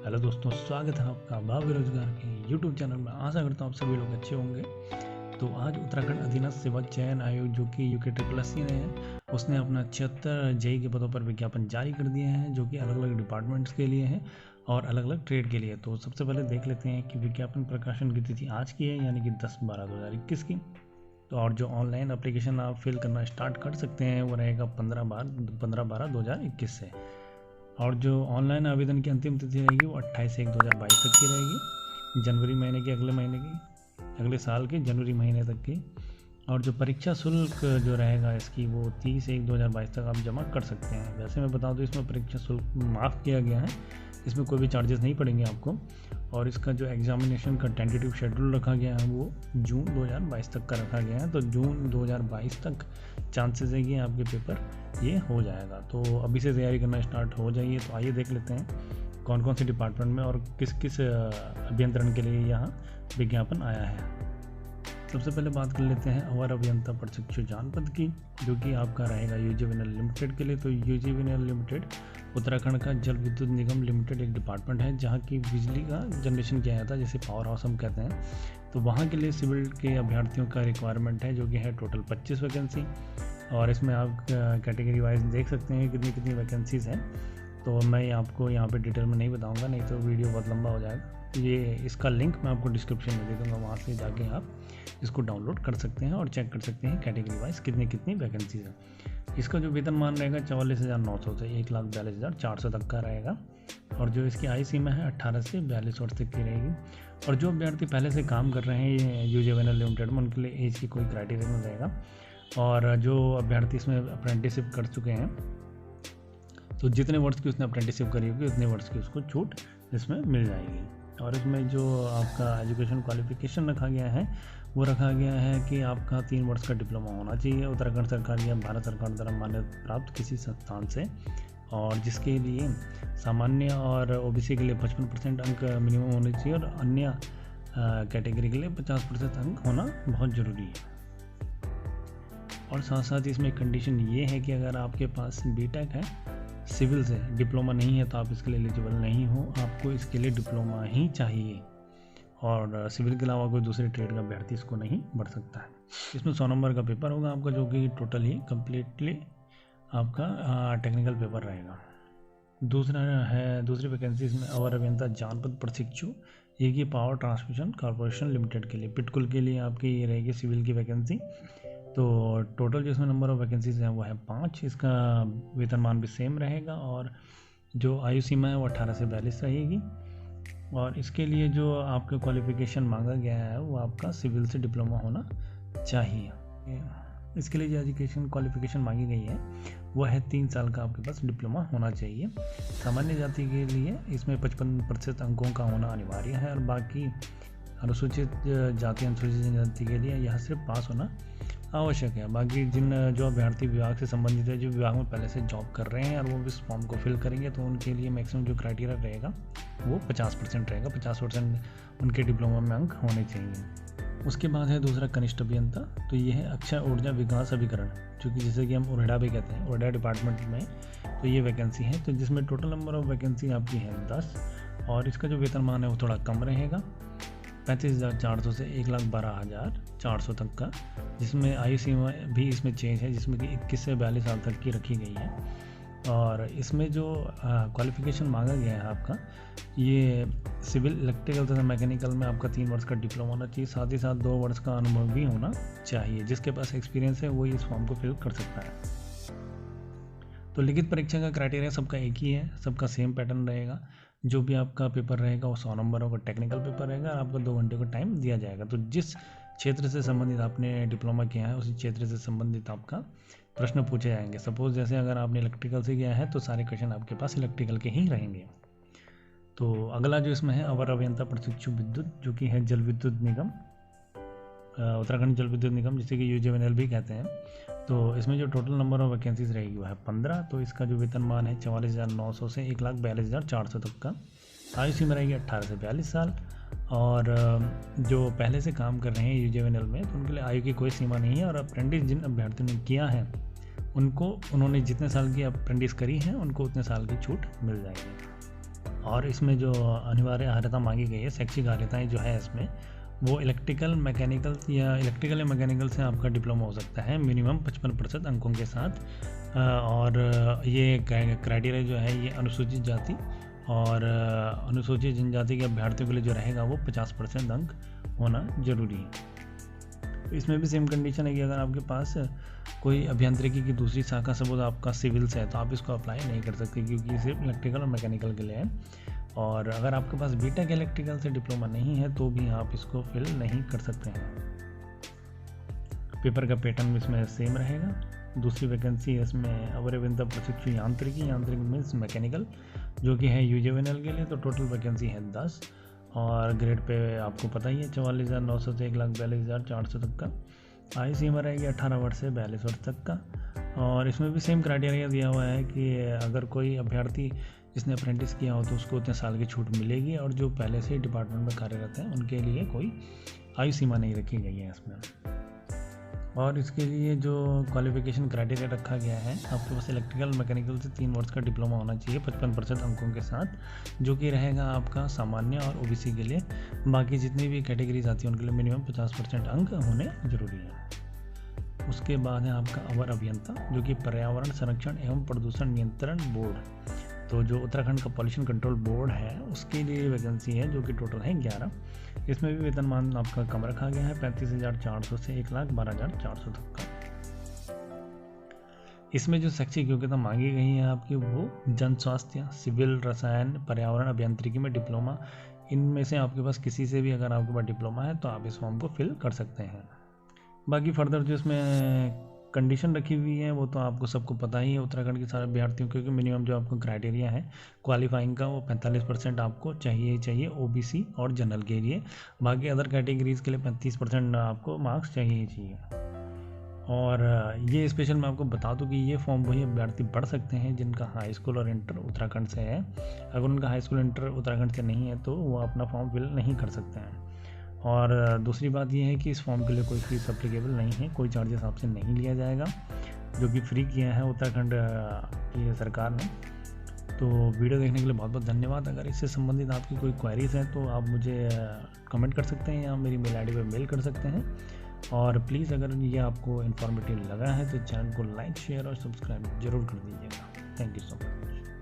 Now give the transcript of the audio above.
Hello दोस्तों, स्वागत है आपका भाव बेरोजगार के यूट्यूब चैनल में। आशा करता हूँ आप सभी लोग अच्छे होंगे। तो आज उत्तराखंड अधीनस्थ सेवा चयन आयोग जो कि UKSSC ने है, उसने अपना 76 जेई के पदों पर विज्ञापन जारी कर दिए हैं, जो कि अलग अलग डिपार्टमेंट्स के लिए हैं और अलग अलग ट्रेड के लिए। तो सबसे पहले देख लेते हैं कि विज्ञापन प्रकाशन की तिथि आज की है, यानी कि 10/12/2021 की। तो और जो ऑनलाइन एप्लीकेशन आप फिल करना स्टार्ट कर सकते हैं वो रहेगा 15/12/2021 से। और जो ऑनलाइन आवेदन की अंतिम तिथि रहेगी वो 28/1/2022 तक की रहेगी, जनवरी महीने की, अगले साल के जनवरी महीने तक की। और जो परीक्षा शुल्क जो रहेगा इसकी वो 30/1/2022 तक आप जमा कर सकते हैं। वैसे मैं बताऊं तो इसमें परीक्षा शुल्क माफ़ किया गया है, इसमें कोई भी चार्जेस नहीं पड़ेंगे आपको। और इसका जो एग्जामिनेशन का टेंटेटिव शेड्यूल रखा गया है वो जून 2022 तक का रखा गया है। तो जून 2022 तक चांसेस है कि आपके पेपर ये हो जाएगा। तो अभी से तैयारी करना स्टार्ट हो जाइए। तो आइए देख लेते हैं कौन कौन से डिपार्टमेंट में और किस किस अभियंत्रण के लिए यहाँ विज्ञापन आया है। सबसे पहले बात कर लेते हैं अवर अभियंता प्रशिक्षु जानपद की, जो कि आपका रहेगा UGVNL लिमिटेड के लिए। तो UGVNL लिमिटेड उत्तराखंड का जल विद्युत निगम लिमिटेड एक डिपार्टमेंट है जहाँ की बिजली का जनरेशन किया जाता है, जैसे पावर हाउस हम कहते हैं। तो वहाँ के लिए सिविल के अभ्यर्थियों का रिक्वायरमेंट है, जो कि है टोटल 25 वैकेंसी। और इसमें आप कैटेगरी वाइज देख सकते हैं कितनी कितनी वैकेंसीज़ हैं। तो मैं आपको यहाँ पे डिटेल में नहीं बताऊँगा, नहीं तो वीडियो बहुत लंबा हो जाएगा। ये इसका लिंक मैं आपको डिस्क्रिप्शन में दे दूँगा, वहाँ से जाके आप इसको डाउनलोड कर सकते हैं और चेक कर सकते हैं कैटेगरी वाइज कितनी कितनी वैकेंसीज है। इसका जो वेतनमान रहेगा 44,900 से 1,42,400 तक का रहेगा। और जो इसकी आयु सीमा है 18 से 42 वर्ष तक की रहेगी। और जो अभ्यर्थी पहले से काम कर रहे हैं UGVNL लिमिटेड में, उनके लिए एज की कोई क्राइटेरिया नहीं रहेगा। और जो अभ्यर्थी इसमें अप्रेंटिसशिप कर चुके हैं, तो जितने वर्ष की उसने अप्रेंटिसशिप करी होगी उतने वर्ष की उसको छूट इसमें मिल जाएगी। और इसमें जो आपका एजुकेशन क्वालिफिकेशन रखा गया है वो रखा गया है कि आपका 3 वर्ष का डिप्लोमा होना चाहिए उत्तराखंड सरकार या भारत सरकार द्वारा मान्यता प्राप्त किसी संस्थान से। और जिसके लिए सामान्य और OBC के लिए 55% अंक मिनिमम होने चाहिए और अन्य कैटेगरी के लिए 50% अंक होना बहुत ज़रूरी है। और साथ साथ इसमें कंडीशन ये है कि अगर आपके पास BTech है, सिविल से डिप्लोमा नहीं है, तो आप इसके लिए एलिजिबल नहीं हो। आपको इसके लिए डिप्लोमा ही चाहिए और सिविल के अलावा कोई दूसरे ट्रेड का अभ्यर्थी इसको नहीं बढ़ सकता है। इसमें 100 नंबर का पेपर होगा आपका, जो कि टोटल ही कम्प्लीटली आपका टेक्निकल पेपर रहेगा। दूसरी वैकेंसी इसमें अवर अभियंता जानपद प्रशिक्षु, ये पावर ट्रांसमिशन कॉर्पोरेशन लिमिटेड के लिए, पिटकुल के लिए आपकी ये रहेगी सिविल की वैकेंसी। तो टोटल जो इसमें नंबर ऑफ वैकेंसीज हैं वो है 5। इसका वेतनमान भी सेम रहेगा और जो आयु सीमा है वो 18 से 42 रहेगी। और इसके लिए जो आपका क्वालिफिकेशन मांगा गया है वो आपका सिविल से डिप्लोमा होना चाहिए। इसके लिए जो एजुकेशन क्वालिफिकेशन मांगी गई है वो है 3 साल का आपके पास डिप्लोमा होना चाहिए। सामान्य जाति के लिए इसमें 55% अंकों का होना अनिवार्य है और बाकी अनुसूचित जाति, अनुसूचित जनजाति के लिए यह सिर्फ पास होना आवश्यक है। बाकी जो अभ्यर्थी विभाग से संबंधित है, जो विभाग में पहले से जॉब कर रहे हैं और वो इस फॉर्म को फिल करेंगे, तो उनके लिए मैक्सिमम जो क्राइटेरिया रहेगा वो 50% रहेगा। 50% उनके डिप्लोमा में अंक होने चाहिए। उसके बाद है दूसरा कनिष्ठ अभियंता। तो ये है अक्षय ऊर्जा विकास अभिकरण, जो कि जिसे कि हम उरेडा भी कहते हैं, उरेडा डिपार्टमेंट में तो ये वैकेंसी है। तो जिसमें टोटल नंबर ऑफ वैकेंसी आपकी है 10। और इसका जो वेतनमान है वो थोड़ा कम रहेगा, 35,400 से 1,12,400 तक का, जिसमें आयु सीमा भी इसमें चेंज है, जिसमें कि 21 से 42 साल तक की रखी गई है। और इसमें जो क्वालिफिकेशन मांगा गया है आपका, ये सिविल, इलेक्ट्रिकल तथा मैकेनिकल में आपका 3 वर्ष का डिप्लोमा होना चाहिए। साथ ही साथ 2 वर्ष का अनुभव भी होना चाहिए। जिसके पास एक्सपीरियंस है वो इस फॉर्म को फिल कर सकता है। तो लिखित परीक्षा का क्राइटेरिया सबका एक ही है, सबका सेम पैटर्न रहेगा। जो भी आपका पेपर रहेगा वो 100 नंबरों का टेक्निकल पेपर रहेगा और आपको 2 घंटे का टाइम दिया जाएगा। तो जिस क्षेत्र से संबंधित आपने डिप्लोमा किया है उसी क्षेत्र से संबंधित आपका प्रश्न पूछे जाएंगे। सपोज जैसे अगर आपने इलेक्ट्रिकल से किया है तो सारे क्वेश्चन आपके पास इलेक्ट्रिकल के ही रहेंगे। तो अगला जो इसमें है अवर अभियंता प्रशिक्षु विद्युत, जो कि है जल विद्युत निगम, उत्तराखंड जल विद्युत निगम, जिसे कि UGVNL भी कहते हैं। तो इसमें जो टोटल नंबर ऑफ वैकेंसीज रहेगी वो है 15। तो इसका जो वेतनमान है 44,900 से 1,42,400 तक का। आयु सीमा रहेगी 18 से 42 साल। और जो पहले से काम कर रहे हैं UGVNL में, तो उनके लिए आयु की कोई सीमा नहीं है। और अप्रेंटिस जिन अभ्यर्थियों ने किया है उन्होंने जितने साल की अप्रेंटिस करी है उनको उतने साल की छूट मिल जाएगी। और इसमें जो अनिवार्य अर्हता मांगी गई है, शैक्षिक अर्हताएँ जो है इसमें, वो इलेक्ट्रिकल मैकेनिकल या मैकेनिकल से आपका डिप्लोमा हो सकता है मिनिमम 55% अंकों के साथ। और ये क्राइटेरिया जो है ये अनुसूचित जाति और अनुसूचित जनजाति के अभ्यर्थियों के लिए जो रहेगा वो 50% अंक होना जरूरी है। इसमें भी सेम कंडीशन है कि अगर आपके पास कोई अभियांत्रिकी की दूसरी शाखा सपोज आपका सिविल से है तो आप इसको अप्लाई नहीं कर सकते, क्योंकि सिर्फ इलेक्ट्रिकल और मैकेनिकल के लिए है। और अगर आपके पास बीटेक इलेक्ट्रिकल से डिप्लोमा नहीं है तो भी आप इसको फिल नहीं कर सकते हैं। पेपर का पैटर्न इसमें सेम रहेगा। दूसरी वैकेंसी है इसमें अवर अभियंता प्रशिक्षु यांत्रिक मीन्स मैकेनिकल, जो कि है यूजेवेनएल के लिए। तो टोटल वैकेंसी है 10 और ग्रेड पे आपको पता ही है 44,900 से 1,42,400 तक का। आयु सीमा रहेगी 18 वर्ष से 42 वर्ष तक का। और इसमें भी सेम क्राइटेरिया दिया हुआ है कि अगर कोई अभ्यर्थी जिसने अप्रेंटिस किया हो तो उसको उतने साल की छूट मिलेगी, और जो पहले से ही डिपार्टमेंट में कार्यरत हैं उनके लिए कोई आयु सीमा नहीं रखी गई है इसमें। और इसके लिए जो क्वालिफिकेशन क्राइटेरिया रखा गया है, आपके पास इलेक्ट्रिकल मैकेनिकल से 3 वर्ष का डिप्लोमा होना चाहिए 55% अंकों के साथ, जो कि रहेगा आपका सामान्य और ओबीसी के लिए। बाकी जितनी भी कैटेगरीज आती हैं उनके लिए मिनिमम 50% अंक होने जरूरी है। उसके बाद है आपका अवर अभियंता, जो कि पर्यावरण संरक्षण एवं प्रदूषण नियंत्रण बोर्ड, तो जो उत्तराखंड का पॉल्यूशन कंट्रोल बोर्ड है उसके लिए वैकेंसी है, जो कि टोटल है 11। इसमें भी वेतनमान आपका कम रखा गया है 35,400 से 1,12,400 तक का। इसमें जो शैक्षिक योग्यता मांगी गई है आपकी वो जन स्वास्थ्य, सिविल, रसायन, पर्यावरण अभियांत्रिकी में डिप्लोमा, इनमें से आपके पास किसी से भी अगर आपके पास डिप्लोमा है तो आप इस फॉर्म को फिल कर सकते हैं। बाकी फर्दर जो इसमें कंडीशन रखी हुई है वो तो आपको सबको पता ही है उत्तराखंड के सारे अभ्यर्थियों, क्योंकि मिनिमम जो आपका क्राइटेरिया है क्वालिफाइंग का वो 45% आपको चाहिए ओबीसी और जनरल के लिए। बाकी अदर कैटेगरीज के लिए 35% आपको मार्क्स चाहिए। और ये स्पेशल मैं आपको बता दूं कि ये फॉर्म वही अभ्यर्थी पढ़ सकते हैं जिनका हाई स्कूल और इंटर उत्तराखंड से है। अगर उनका हाई स्कूल इंटर उत्तराखंड से नहीं है तो वो अपना फॉर्म फिल नहीं कर सकते हैं। और दूसरी बात ये है कि इस फॉर्म के लिए कोई फीस अप्लीकेबल नहीं है, कोई चार्जेस आपसे नहीं लिया जाएगा, जो कि फ्री किया है उत्तराखंड की सरकार ने। तो वीडियो देखने के लिए बहुत बहुत धन्यवाद। अगर इससे संबंधित आपकी कोई क्वेरीज हैं तो आप मुझे कमेंट कर सकते हैं या मेरी मेल आईडी पे मेल कर सकते हैं। और प्लीज़ अगर ये आपको इन्फॉर्मेटिव लगा है तो चैनल को लाइक, शेयर और सब्सक्राइब जरूर कर दीजिएगा। Thank you so much.